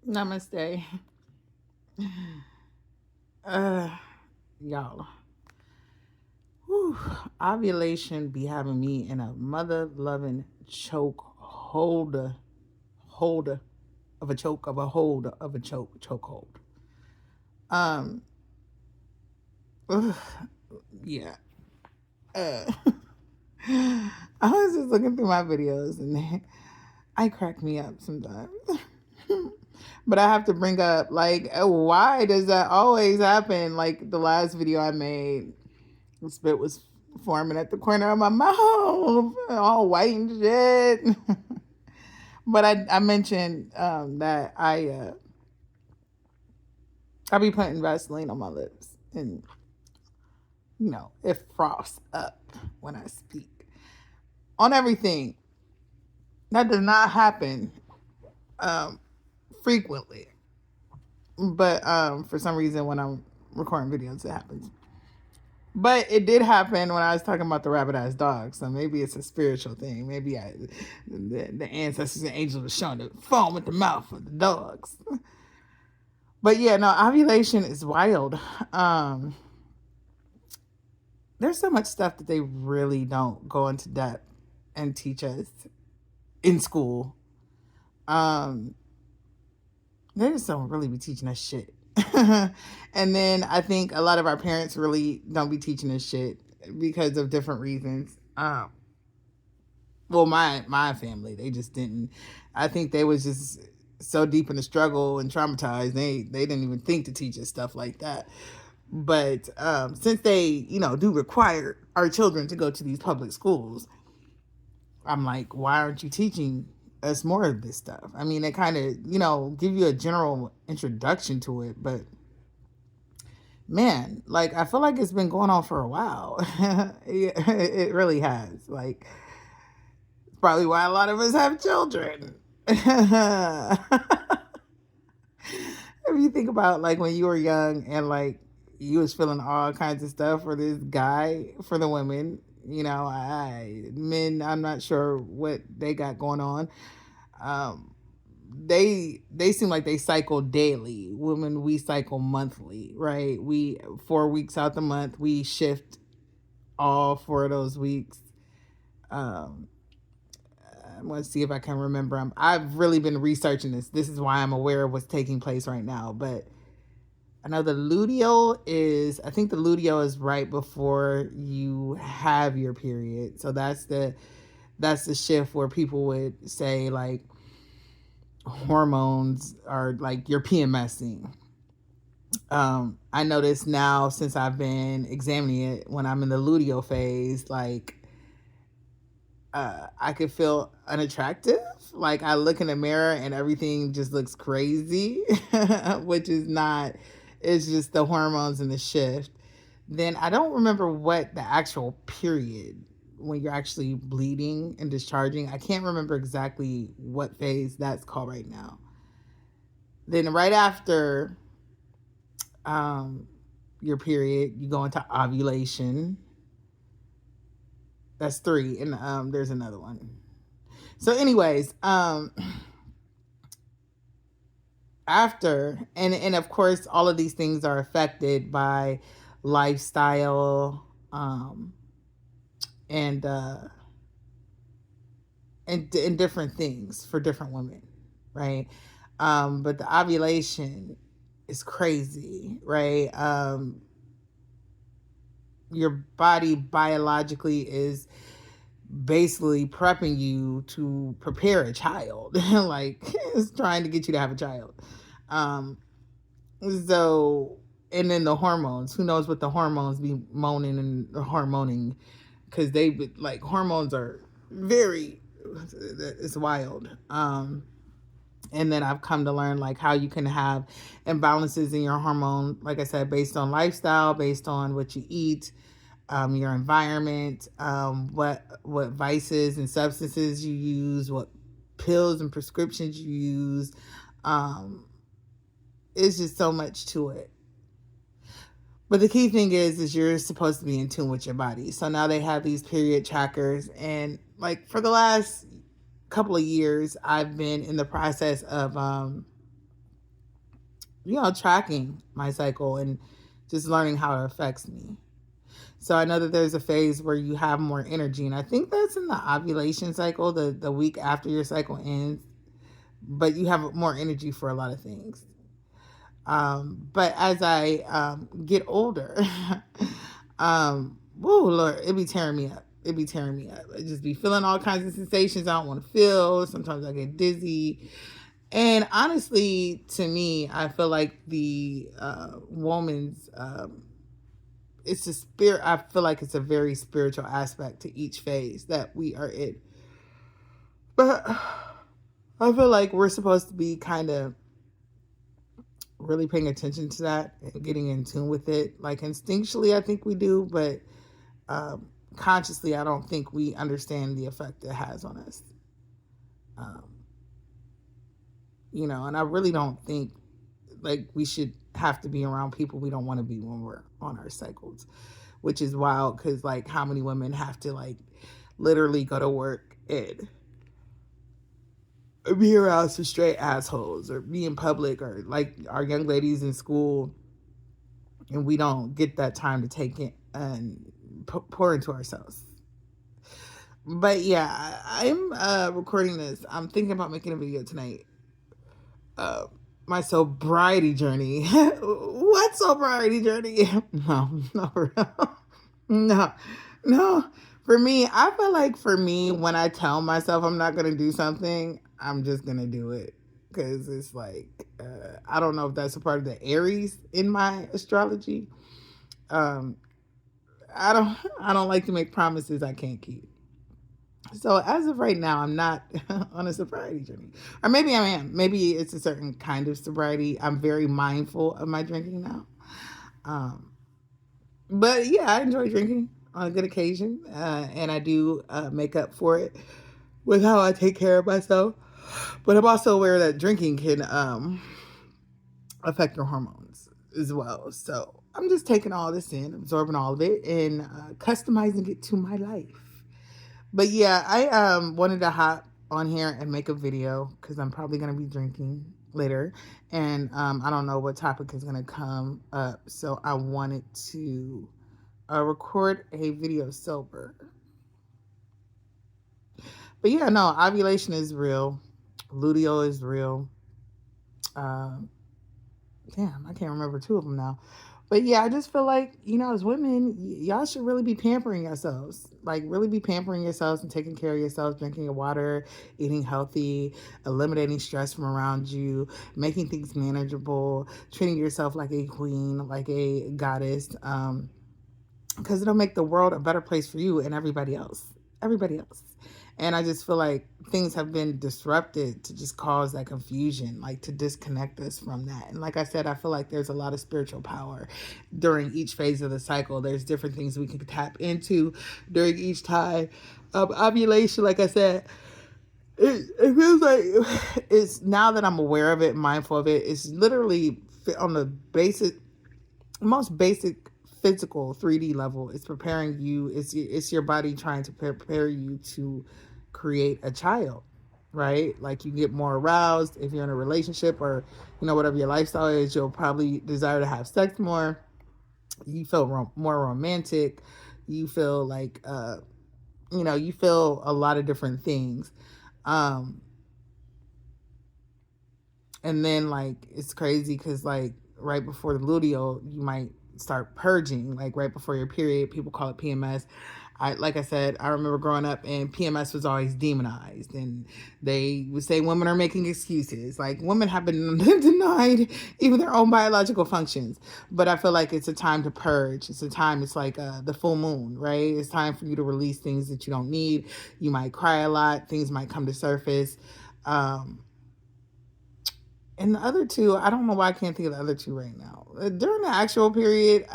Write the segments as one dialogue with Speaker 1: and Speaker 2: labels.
Speaker 1: Namaste. Uh, y'all. Whew, ovulation be having me in a mother loving choke holder of a choke of a hold of a chokehold. Um, ugh, yeah. Uh, I was just looking through my videos and I crack me up sometimes. But I have to bring up, like, why does that always happen? Like the last video I made, the spit was forming at the corner of my mouth, all white and shit. But I mentioned that I be putting Vaseline on my lips, and it frosts up when I speak on everything. That does not happen um, frequently, but for some reason when I'm recording videos, it happens. But it did happen when I was talking about the rabbit ass dog. So maybe it's a spiritual thing. Maybe the ancestors and angels are showing the foam at the mouth of the dogs. But yeah, no, ovulation is wild. Um, there's so much stuff that they really don't go into depth and teach us in school. Um, they just don't really be teaching us shit. And then I think a lot of our parents really don't be teaching us shit because of different reasons. Well, my family, they just didn't. I think they was just so deep in the struggle and traumatized, they didn't even think to teach us stuff like that. But since they do require our children to go to these public schools, I'm like, why aren't you teaching us more of this stuff? I mean, they kind of give you a general introduction to it, but man, like, I feel like it's been going on for a while. It really has. Like, probably why a lot of us have children. If you think about, like, when you were young and like you was feeling all kinds of stuff for this guy, for the women, men, I'm not sure what they got going on. Um, they seem like they cycle daily. Women, we cycle monthly, right? We 4 weeks out the month, we shift all 4 of those weeks. Um, I'm going to see if I can remember. I've really been researching this. This is why I'm aware of what's taking place right now. But I know I think the luteal is right before you have your period. So that's the shift where people would say, like, hormones are like you're PMSing. I notice now, since I've been examining it, when I'm in the luteal phase, like, I could feel unattractive. Like, I look in the mirror and everything just looks crazy, which is not, it's just the hormones and the shift. Then I don't remember what the actual period, when you're actually bleeding and discharging. I can't remember exactly what phase that's called right now. Then right after um, your period, you go into ovulation. That's three, and there's another one. So, anyways, after, and of course, all of these things are affected by lifestyle, and and different things for different women, right? But the ovulation is crazy, right? Your body biologically is basically prepping you to prepare a child. Like, it's trying to get you to have a child. um so, and then the hormones, who knows what the hormones be moaning and hormoning, because like, hormones are very, it's wild. And then I've come to learn, like, how you can have imbalances in your hormone, like I said, based on lifestyle, based on what you eat, your environment, what vices and substances you use, what pills and prescriptions you use. Um, it's just so much to it. But the key thing is you're supposed to be in tune with your body. So now they have these period trackers, and like, for the last couple of years, I've been in the process of tracking my cycle and just learning how it affects me. So I know that there's a phase where you have more energy, and I think that's in the ovulation cycle, the week after your cycle ends. But you have more energy for a lot of things. But as I get older, whoa, Lord, it be tearing me up. It be tearing me up. I just be feeling all kinds of sensations I don't want to feel. Sometimes I get dizzy. And honestly, to me, I feel like the woman's, it's a spirit. I feel like it's a very spiritual aspect to each phase that we are in. But I feel like we're supposed to be kind of really paying attention to that and getting in tune with it. Like instinctually, I think we do, but consciously, I don't think we understand the effect it has on us. Um, and I really don't think like we should have to be around people we don't want to be when we're on our cycles, which is wild because like how many women have to like literally go to work and be around some straight assholes or be in public or like our young ladies in school, and we don't get that time to take it and pour into ourselves. But yeah, I'm recording this. I'm thinking about making a video tonight. Uh, my sobriety journey. What sobriety journey? No, no, no. For me, I feel like for me, when I tell myself I'm not gonna do something, I'm just gonna do it because it's like I don't know if that's a part of the Aries in my astrology. Um, I don't like to make promises I can't keep. So as of right now, I'm not on a sobriety journey, or maybe I am. Maybe it's a certain kind of sobriety. I'm very mindful of my drinking now. Um, but yeah, I enjoy drinking on a good occasion, and I do make up for it with how I take care of myself. But I'm also aware that drinking can affect your hormones as well. So I'm just taking all this in, absorbing all of it, and customizing it to my life. But yeah, I wanted to hop on here and make a video because I'm probably gonna be drinking later, and I don't know what topic is gonna come up, so I wanted to record a video sober. But yeah, no, ovulation is real, luteal is real. Um, Damn, I can't remember two of them now. But yeah, I just feel like, as women, y'all should really be pampering yourselves. Like, really be pampering yourselves and taking care of yourselves, drinking your water, eating healthy, eliminating stress from around you, making things manageable, treating yourself like a queen, like a goddess. Because it'll make the world a better place for you and everybody else. Everybody else. And I just feel like things have been disrupted to just cause that confusion, like to disconnect us from that. And like I said, I feel like there's a lot of spiritual power during each phase of the cycle. There's different things we can tap into during each time. Ovulation, like I said, it feels like it's now that I'm aware of it, mindful of it, it's literally on the most basic physical 3D level. It's preparing you. It's your body trying to prepare you to create a child, right? Like you get more aroused if you're in a relationship, or whatever your lifestyle is. You'll probably desire to have sex more. You feel more romantic. You feel like you feel a lot of different things. Um, and then like it's crazy because like right before the luteal, you might start purging, like right before your period. People call it PMS. Like I said, I remember growing up and PMS was always demonized, and they would say women are making excuses. Like women have been denied even their own biological functions. But I feel like it's a time to purge. It's a time. It's like the full moon, right? It's time for you to release things that you don't need. You might cry a lot. Things might come to surface. And the other two, I don't know why I can't think of the other two right now. During the actual period,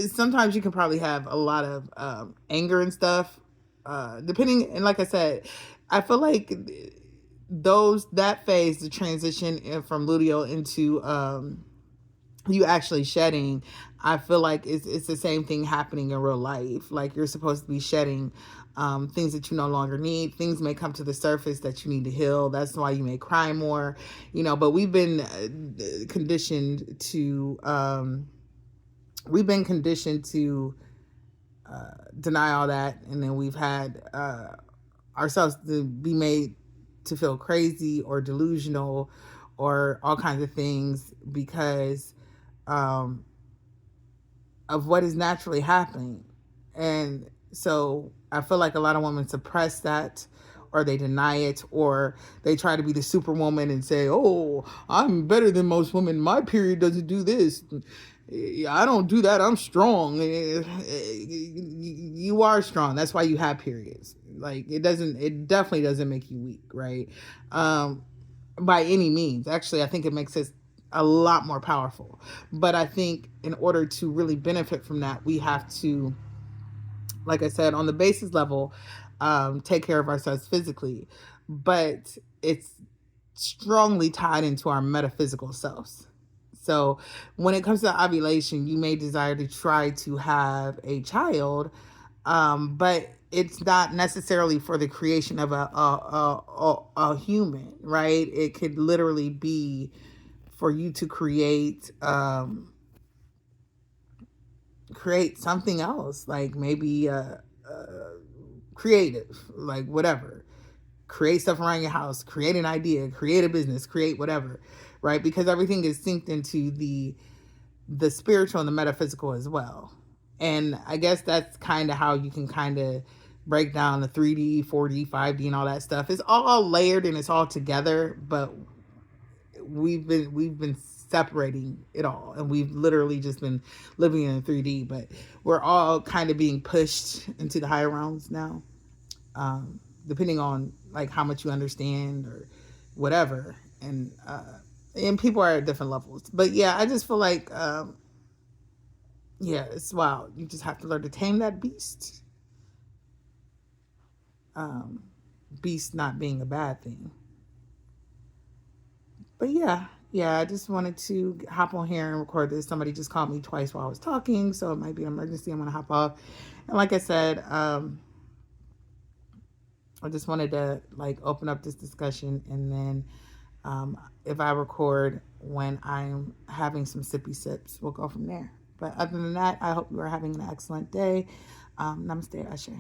Speaker 1: sometimes you can probably have a lot of anger and stuff, depending. And like I said, I feel like that phase, the transition from luteal into you actually shedding, I feel like it's the same thing happening in real life. Like you're supposed to be shedding things that you no longer need. Things may come to the surface that you need to heal. That's why you may cry more, but we've been conditioned to, deny all that. And then we've had ourselves to be made to feel crazy or delusional or all kinds of things because um, of what is naturally happening. And so I feel like a lot of women suppress that, or they deny it, or they try to be the superwoman and say, "Oh, I'm better than most women. My period doesn't do this. I don't do that. I'm strong." You are strong. That's why you have periods. Like it doesn't. It definitely doesn't make you weak, right? Um, by any means. Actually, I think it makes us a lot more powerful. But I think in order to really benefit from that, we have to, like I said, on the basis level, take care of ourselves physically. But it's strongly tied into our metaphysical selves. So when it comes to ovulation, you may desire to try to have a child, but it's not necessarily for the creation of a human, right? It could literally be for you to create something else, like maybe creative, like whatever. Create stuff around your house, create an idea, create a business, create whatever, right? Because everything is synced into the spiritual and the metaphysical as well. And I guess that's kind of how you can kind of break down the 3D, 4D, 5D and all that stuff. It's all layered and it's all together, but we've been separating it all, and we've literally just been living in 3D, but we're all kind of being pushed into the higher realms now, depending on like how much you understand or whatever. And people are at different levels, but yeah, I just feel like yeah, it's wow. You just have to learn to tame that beast. um Beast not being a bad thing. But yeah, I just wanted to hop on here and record this. Somebody just called me twice while I was talking, so it might be an emergency. I'm gonna hop off. And like I said, I just wanted to like open up this discussion, and then if I record when I'm having some sippy sips, we'll go from there. But other than that, I hope you are having an excellent day. Namaste, Ashe.